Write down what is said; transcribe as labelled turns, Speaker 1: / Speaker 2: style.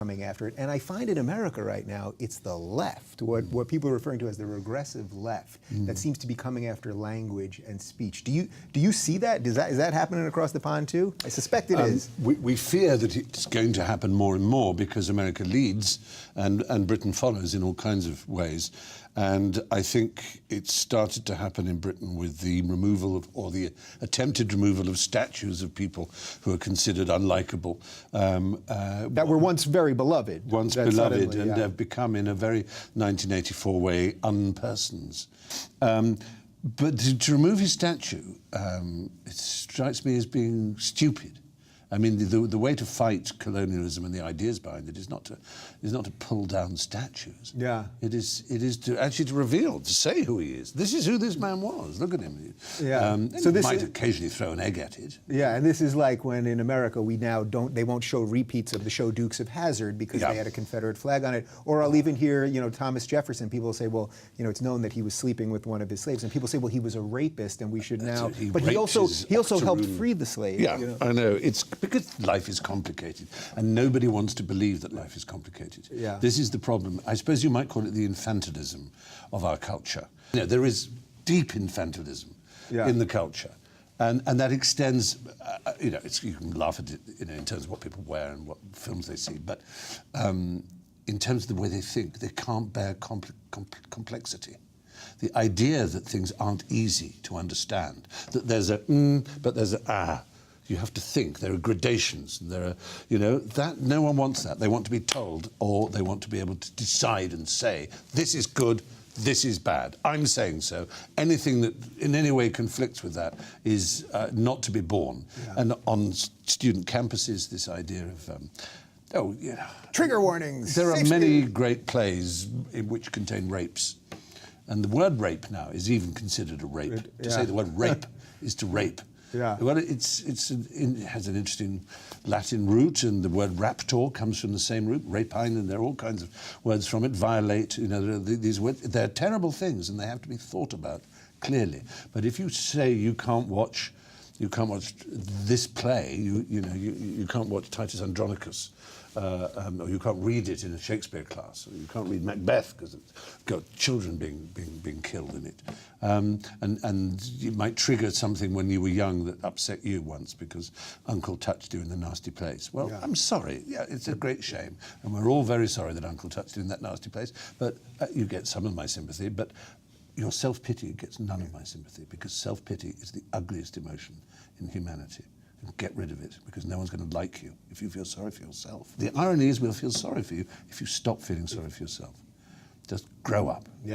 Speaker 1: coming after it. And I find in America right now, it's the left, what people are referring to as the regressive left, that seems to be coming after language and speech. Do you see that? Is that happening across the pond too? I suspect it is.
Speaker 2: We fear that it's going to happen more and more because America leads and Britain follows in all kinds of ways. And I think it started to happen in Britain with the removal of, or the attempted removal of statues of people who are considered unlikable.
Speaker 1: That were once very beloved.
Speaker 2: Once beloved and have become, in a very 1984 way, unpersons. But to remove his statue, it strikes me as being stupid. I mean, the way to fight colonialism and the ideas behind it is not to pull down statues.
Speaker 1: Yeah.
Speaker 2: It is to actually to reveal, to say who he is. This is who this man was. Look at him.
Speaker 1: Yeah.
Speaker 2: So this might occasionally throw an egg at it.
Speaker 1: Yeah, and this is like when in America they won't show repeats of the show Dukes of Hazzard because they had a Confederate flag on it. Or I'll even hear, Thomas Jefferson. People will say, well, it's known that he was sleeping with one of his slaves, and people say, well, he was a rapist, and we should now. But he also helped free the slaves.
Speaker 2: Yeah, I know. It's because life is complicated, and nobody wants to believe that life is complicated.
Speaker 1: Yeah.
Speaker 2: This is the problem. I suppose you might call it the infantilism of our culture. There is deep infantilism in the culture, and that extends. You can laugh at it, in terms of what people wear and what films they see, but in terms of the way they think, they can't bear complexity. The idea that things aren't easy to understand, that there's a but there's a ah. You have to think. There are gradations. There are, that no one wants that. They want to be told, or they want to be able to decide and say, this is good, this is bad. I'm saying so. Anything that in any way conflicts with that is not to be borne. Yeah. And on student campuses, this idea of,
Speaker 1: trigger warnings.
Speaker 2: There are many great plays which contain rapes. And the word rape now is even considered a rape. To say the word rape is to rape.
Speaker 1: Yeah.
Speaker 2: Well, it has an interesting Latin root, and the word raptor comes from the same root, rapine, and there are all kinds of words from it. Violate, these words. They're terrible things, and they have to be thought about clearly. But if you say you can't watch this play, you can't watch Titus Andronicus, or you can't read it in a Shakespeare class, or you can't read Macbeth because it's got children being killed in it, and it might trigger something when you were young that upset you once because Uncle touched you in the nasty place. Well, I'm sorry. Yeah, it's a great shame, and we're all very sorry that Uncle touched you in that nasty place. But you get some of my sympathy, but your self-pity gets none of my sympathy, because self-pity is the ugliest emotion in humanity. And get rid of it, because no one's going to like you if you feel sorry for yourself. The irony is we'll feel sorry for you if you stop feeling sorry for yourself. Just grow up. Yeah.